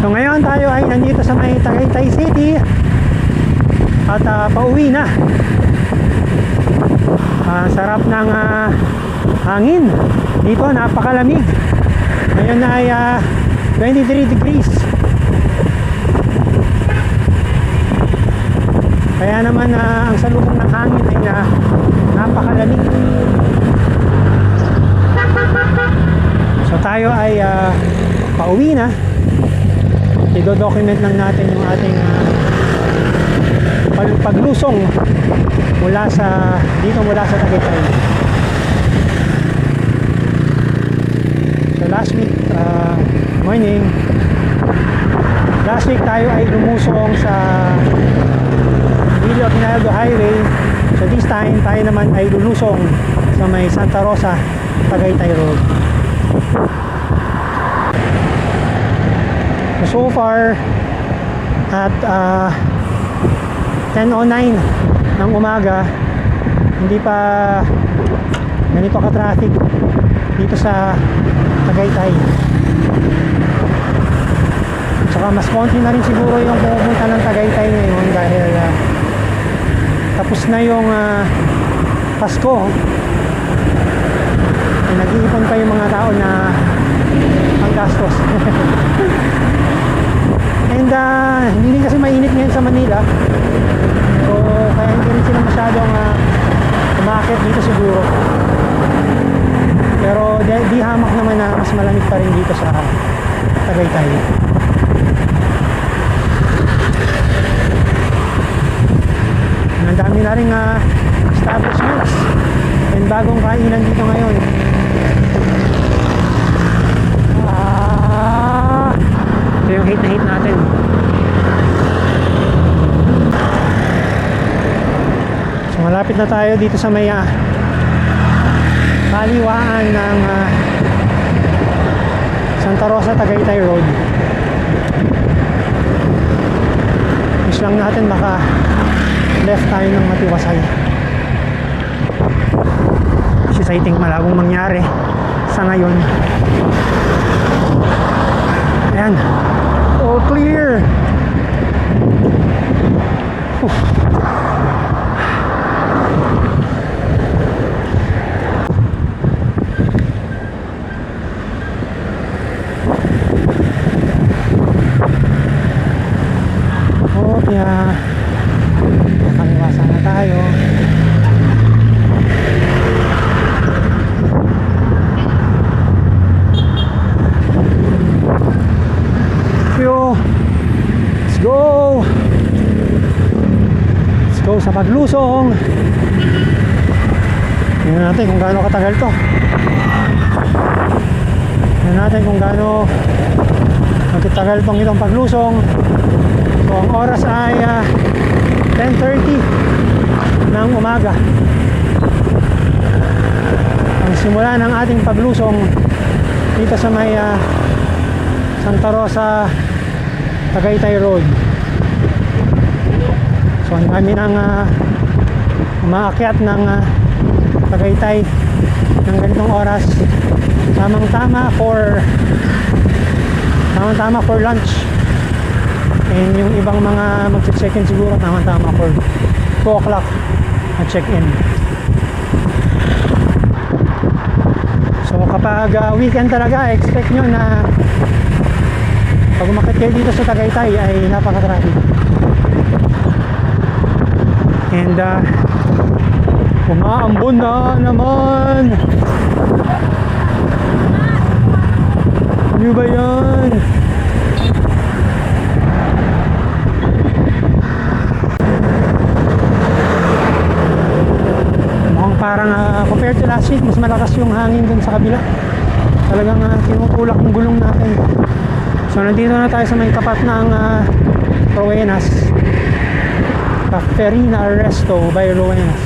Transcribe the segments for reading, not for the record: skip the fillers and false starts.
So ngayon tayo ay nandito sa may Tagaytay City at pauwi na. Sarap ng hangin dito, napakalamig. Ngayon ay 23 degrees. Kaya naman ang salubong ng hangin ay napakalamig. So tayo ay pauwi na. I-document lang natin yung ating paglusong mula sa Tagaytay. So last week morning, last week tayo ay lumusong sa Villa Aguinaldo Highway. So this time tayo naman ay lulusong sa may Santa Rosa Tagaytay Road. So far at 10:09 ng umaga, hindi pa ganito ka-traffic dito sa Tagaytay. Tsaka mas konti na rin siguro yung pumupunta ng Tagaytay ngayon dahil tapos na yung Pasko. Nag-iipon pa yung mga tao na ang gastos. And hindi rin kasi mainit ngayon sa Manila, so kaya hindi rin sila masyadong umakit dito siguro. Pero di hamak naman na mas malamig pa rin dito sa Tagaytay. Ang dami na rin establishments and bagong kainan dito ngayon. Ito yung hit na hit natin. So malapit na tayo dito sa may kaliwaan ng Santa Rosa Tagaytay Road. Wish lang natin baka left tayo ng matiwasay. Kasi I think malabong mangyari sa ngayon. Ayan, all clear. Yeah, nakaliwasan na tayo. Let's go sa paglusong. Tingnan natin kung gaano katagal to. Tingnan natin kung gaano magtatagal itong paglusong. So ang oras ay 10:30 ng umaga. Ang simula ng ating paglusong dito sa may Santa Rosa Tagaytay Road. So ang dami ng umaakyat ng Tagaytay ng ganitong oras. Tamang-tama for lunch. And yung ibang mga mag-check-in siguro tamang-tama for 2 o'clock na check-in. So kapag weekend talaga, expect nyo na pag umakit kayo dito sa Tagaytay ay napaka-traffic. And umaambon na naman. Ano ba yan? Parang compared to last week, mas malakas yung hangin dun sa kabila. Talagang tinutulak yung gulong natin. So nandito na tayo sa may tapat ng Rowenas, Cafeteria Resto by Rowenas.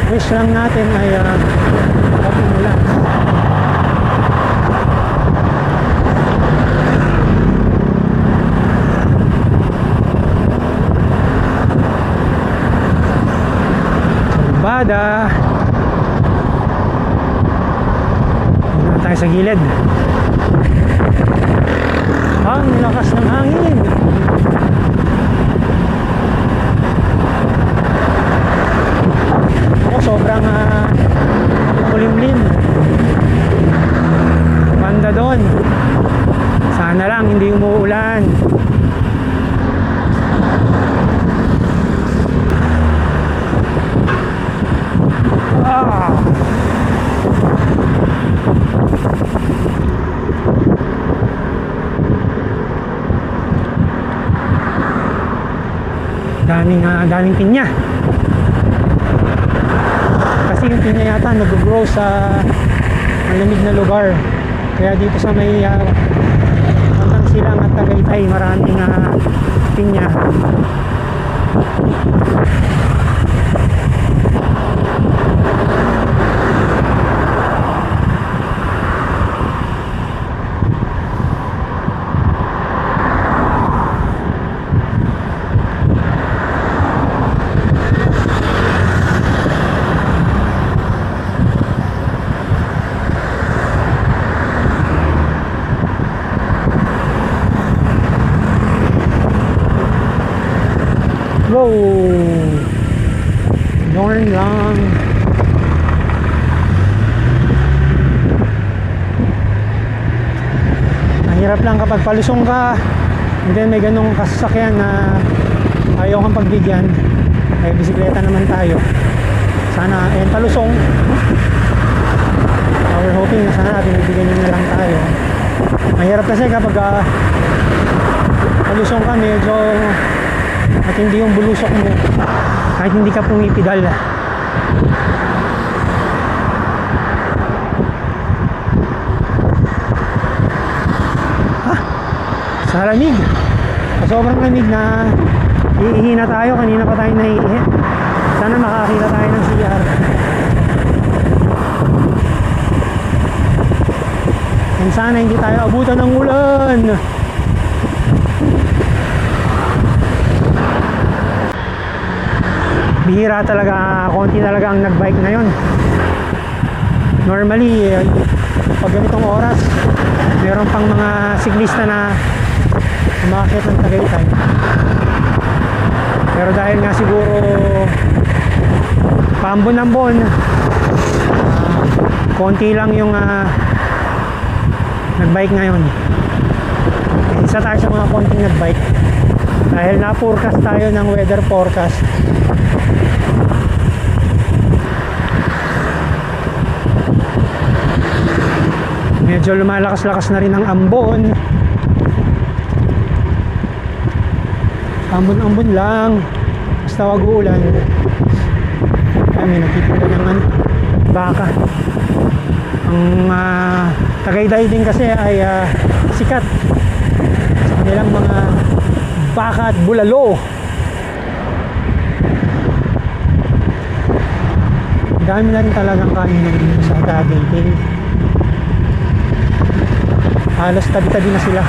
Wish lang natin ay mapumulan. Bada tayo sa gilid. Ang lakas ng hangin. Sobrang kulimlim. Banda doon. Sana lang hindi umuulan. Daming pinya. Kasi yung pinya yata nag-grow sa malamig na lugar. Kaya dito sa may Pantang Silang at Tagaytay, maraming pinya. Wow! Norn lang. Mahirap lang kapag palusong ka and then may ganong kasasakyan na ayaw kang pagbigyan. May bisikleta naman tayo. Sana, palusong. We're hoping na sana binibigyan nyo na lang tayo. Mahirap kasi kapag palusong ka, medyo at hindi yung bulusok mo kahit hindi ka pumipidal. Sa lamig, sobrang lamig na iihi na tayo. Kanina pa tayo naiihi. Sana makakita tayo ng CR. And sana hindi tayo abutan ng ulan. Bihira talaga, konti talaga ang nagbike ngayon. Normally, pag ganitong oras, meron pang mga siklista na umakyat ng Tagaytay. Pero dahil nga siguro paambon-ambon, konti lang yung nagbike ngayon. Isa tayo sa mga konting nagbike dahil na-forecast tayo ng weather forecast. Medyo lumalakas-lakas na rin ang ambon. Ambon-ambon lang. Basta wag uulan. Kaya may nakikita ng baka. Ang Tagaytay din kasi ay sikat sa kanilang mga baka at bulalo. Dami na rin talagang kainan dito sa Tagaytay. Halos tabi-tabi na sila.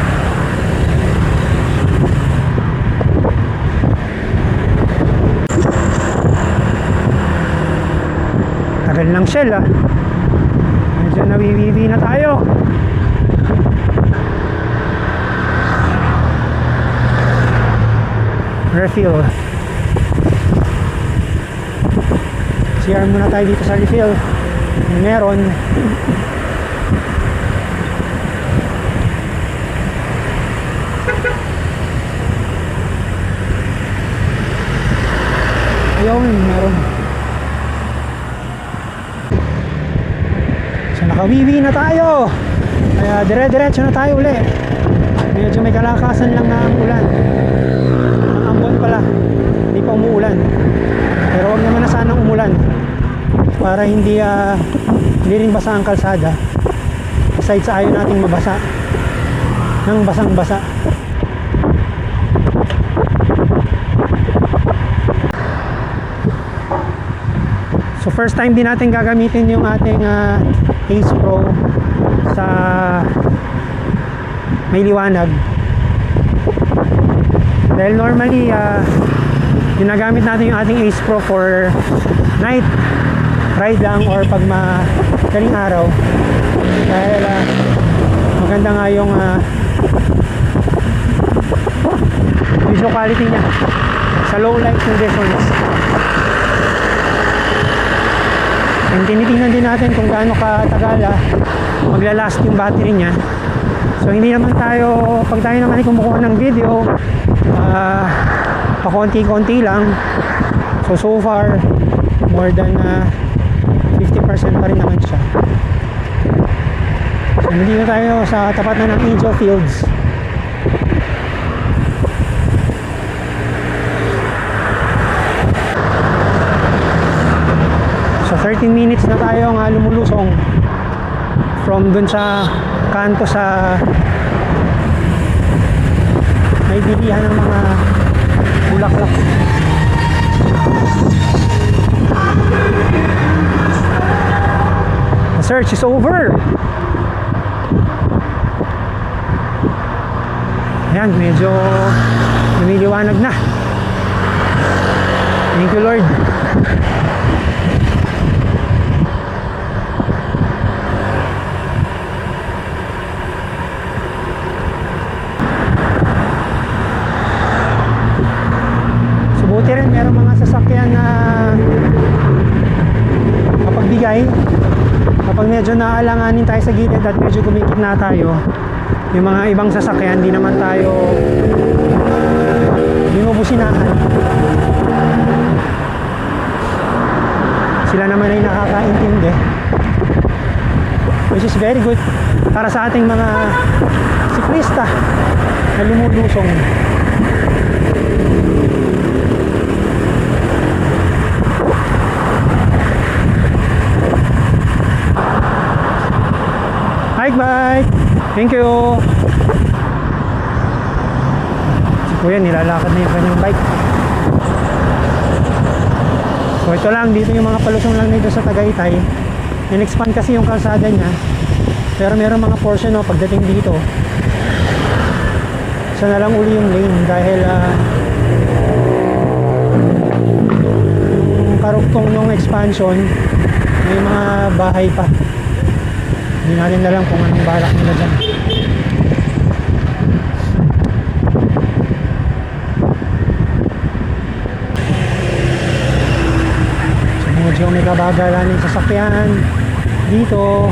Tagal ng Shell medyo nawiwiwi na tayo. Refill. CR muna tayo dito sa refill. Meron. Ayun, meron. So nakawiwi na tayo. Kaya dire-diretso na tayo uli. Medyo may kalakasan lang na ang ulan. Ang ambon pala, hindi pa umuulan. Pero wag naman na sanang umulan para hindi rin basa ang kalsada. Besides, ayaw nating mabasa ng basang-basa. So first time din natin gagamitin yung ating Ace Pro sa may liwanag. Dahil normally ginagamit natin yung ating Ace Pro for night ride lang or pag madaling araw. dahil maganda nga yung video quality niya sa low light conditions. And tinitingnan din natin kung gaano katagal maglalast yung battery niya. So hindi naman tayo, pag tayo naman ay kumukuha ng video, pakonti-konti lang. So far more than 50% pa rin naman siya. So hindi na tayo sa tapat na ng Angel Fields. So 13 minutes na tayo nga lumulusong from dun sa kanto sa may bilihan ng mga bulaklak. The search is over. Ayan, medyo lumiliwanag na. Thank you, Lord. Buti rin merong mga sasakyan na kapagbigay kapag medyo naalanganin tayo sa gilid at medyo gumikit na tayo. Yung mga ibang sasakyan, di naman tayo binubusinahan. Sila naman ay nakakaintindi, which is very good para sa ating mga siklista na lumulusong. Bye! Thank you! Si Kuya nilalakad na yung kanyang bike. So ito lang, dito yung mga palusong lang dito sa Tagaytay. In-expand kasi yung kalsada niya. Pero meron mga portion pagdating dito. Isa na lang uli yung lane dahil yung karugtong ng expansion may mga bahay pa. Hindi natin alam kung anong balak nila dyan. So medyo may kabagalan yung sasakyan dito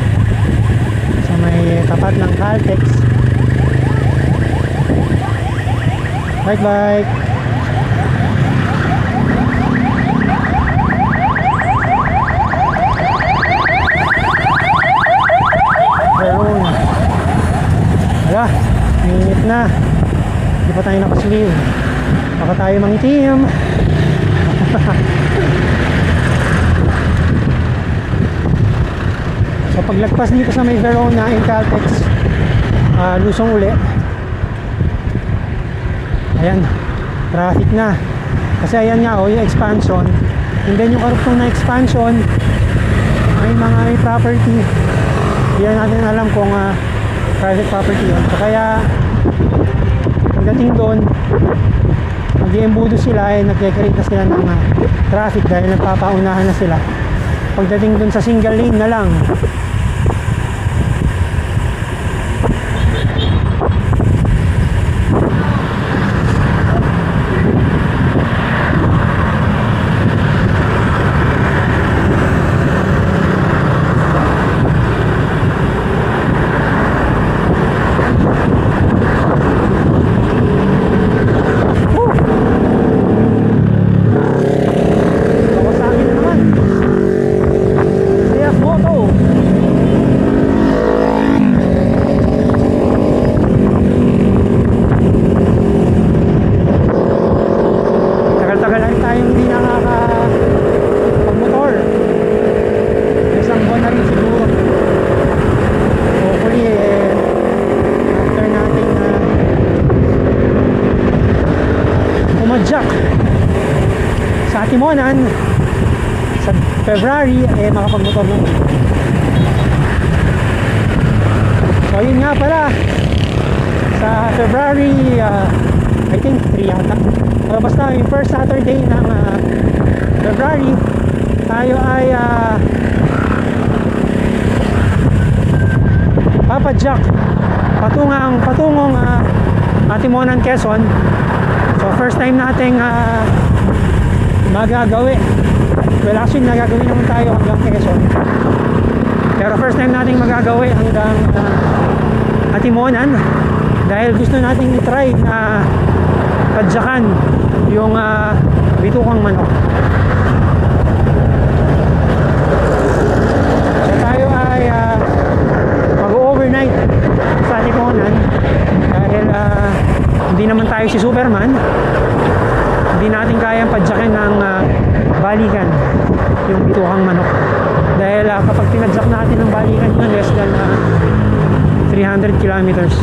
sa may tapat ng Caltex. Bye. Wala, minit na. Hindi pa tayo nakasliw. Baka tayo mangitim. So paglagpas dito sa may Verona in Caltex, lusong uli. Ayan, traffic na. Kasi ayan nga yung expansion. And then yung karugtong na expansion, may mga property. Hindi natin alam kung private property yun. So kaya pagdating doon, mag-iembudo sila, nag-create na sila ng traffic dahil nagpapaunahan na sila. Pagdating doon sa single lane na lang, Timonan sa February makapagmotor mo. So yun nga pala, sa February I think 3 yata, basta yung first Saturday ng February tayo ay Padjak patungong Atimonan, Quezon. So first time nating magagawi. Well, actually nagagawin naman tayo hanggang Quezon, pero first time nating magagawi hanggang Atimonan dahil gusto nating i-try na padyakan yung bitukang manok. So tayo ay mag-overnight sa Atimonan dahil hindi naman tayo si Superman, hindi natin kayang padyakin ng balikan yung bitukang manok dahil kapag pinadyak natin ng balikan yun less than 300 kilometers.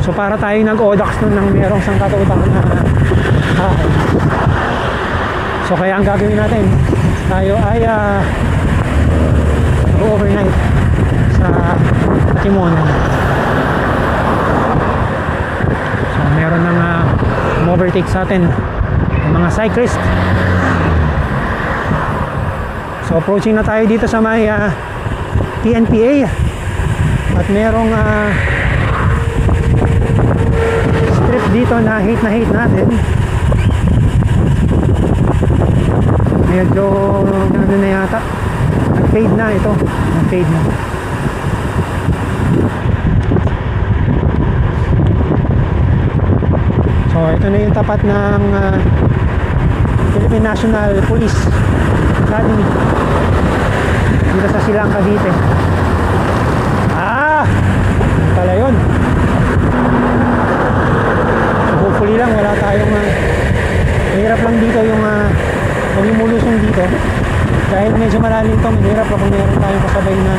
So para tayo nag-odax nun ng merong sangkatutak na so kaya ang gagawin natin, tayo ay mag-overnight sa Atimonan. So meron ng overtake sa atin ng mga cyclist. So approaching na tayo dito sa may PNPA at merong strip dito na hate natin. Medyo ano na yata, nag-fade na ito, nag-fade na. So ito na yung tapat ng Philippine National Police Academy dito sa Silang, Cavite. Pala yun. So hopefully lang wala tayong mahirap lang dito yung pagmumulusong dito dahil medyo malalim to. Mahirap lang kung meron tayong kasabay na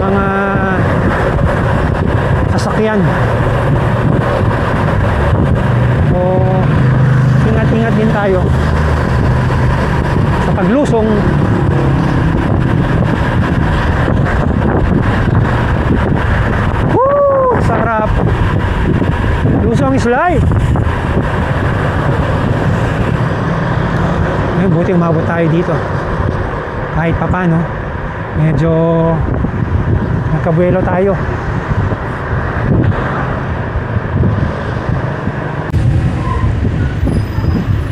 mga sasakyan. So ingat-ingat din tayo sa paglusong. Sarap. Lusong is life. Ngayon, buti umabot tayo dito. Kahit papano, medyo nagkabuelo tayo.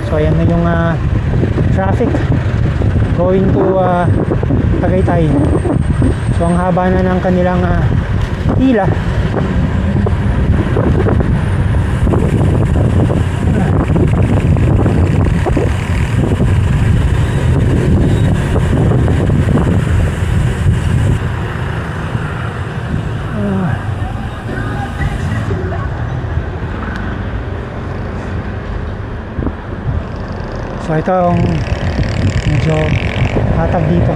So ayan na yung traffic going to Tagaytay. So ang haba na ng kanilang pila. So ito ang medyo hatag dito.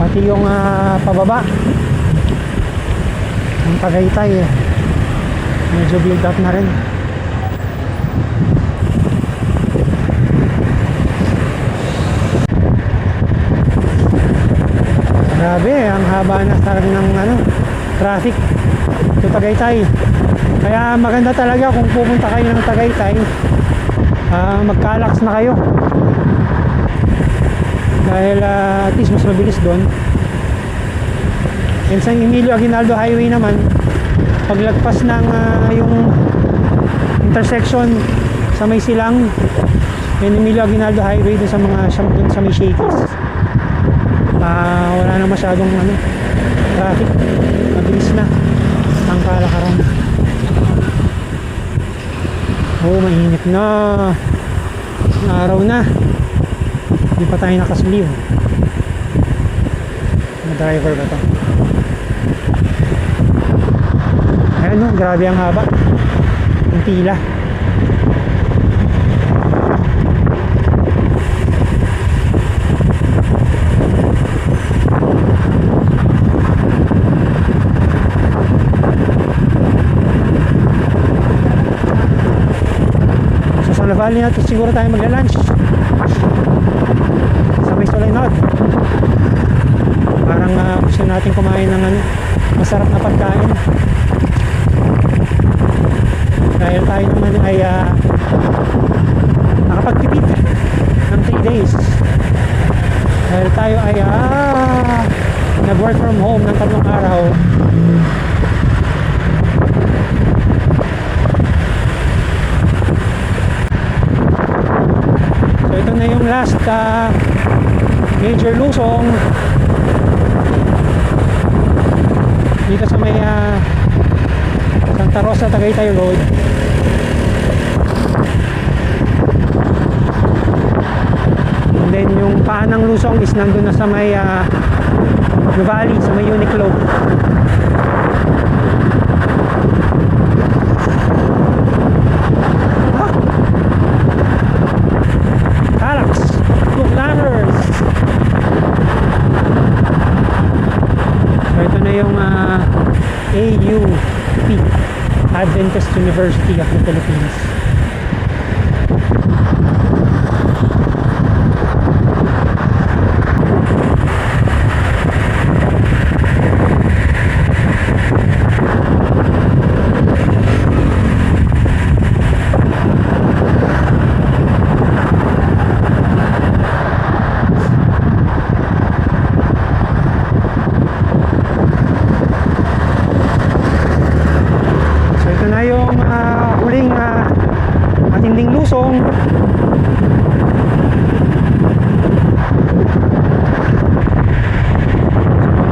Pati yung pababa ng Tagaytay medyo build up na rin. Grabe, ang haba na talaga ng traffic sa Tagaytay. Kaya maganda talaga kung pupunta kayo ng Tagaytay, magkalax na kayo. Dahil at least mas mabilis doon. And sa Emilio Aguinaldo Highway naman, paglagpas ng yung intersection sa may Silang, yung Emilio Aguinaldo Highway doon sa mga doon sa may Shakey's, wala na masyadong traffic, mabilis na ang kalakaran. Mainit na, araw na, hindi pa tayo nakaslive. May driver ba to? Ayan grabe ang haba ang pila. Valley natin siguro tayo magla-lunch sa may Solinod. Parang gusto natin kumain ng ano, masarap na pagkain. Dahil tayo naman ay nakapagtipid ng 3 days. Dahil tayo ay nag-work from home ng 3 araw. So ito na yung last major lusong dito sa may Santa Rosa Tagaytay Road. And then yung paanang lusong is nandun na sa may Valley, sa may Uniqlo. Calax Booklanners. So ito na yung AUP, Adventist University of the Philippines. Matinding lusong.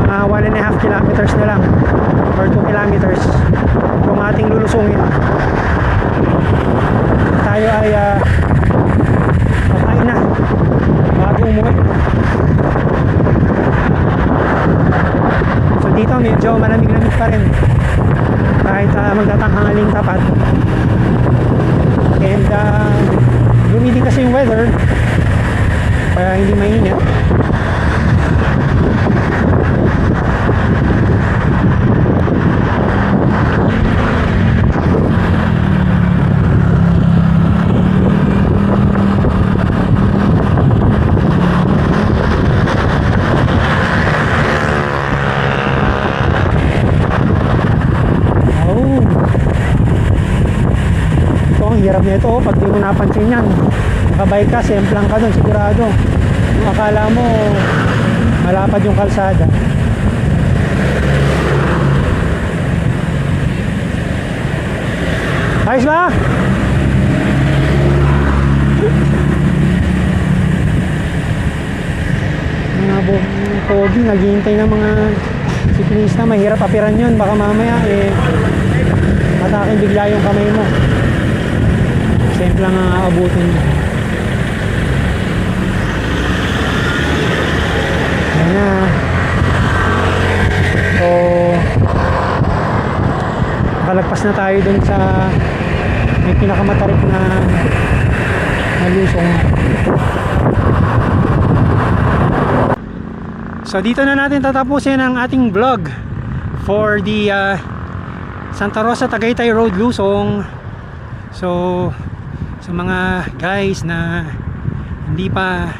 Mga 1.5 kilometers na lang or 2 kilometers kung ating lulusungin. Tayo ay kakain na bago umuwi. So dito medyo malamig-lamig pa rin kahit magtatanghaling tapat. And lumiding kasi yung weather kaya hindi mainit. Hirap na ito pag di mo napansin yan. Nakabike ka, semplang ka doon sigurado. Kung akala mo malapad yung kalsada. Ayos ba? Mga pogi naghihintay ng mga siklista. Mahirap apiran yun, baka mamaya atakin bigla yung kamay mo. Simple lang ang aabutin niya. Ayan na. So nakalagpas na tayo dun sa may pinakamatarik na lusong. So dito na natin tatapusin ang ating vlog for the Santa Rosa Tagaytay Road Lusong. So sa mga guys na hindi pa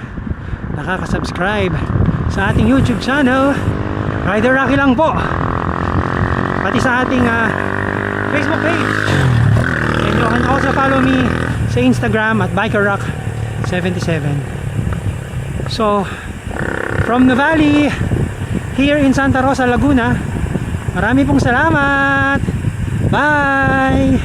nakaka-subscribe sa ating YouTube channel, Rider Rocky lang po, pati sa ating Facebook page, and you can also follow me sa Instagram at BikerRock77. So from the valley here in Santa Rosa, Laguna, marami pong salamat. Bye.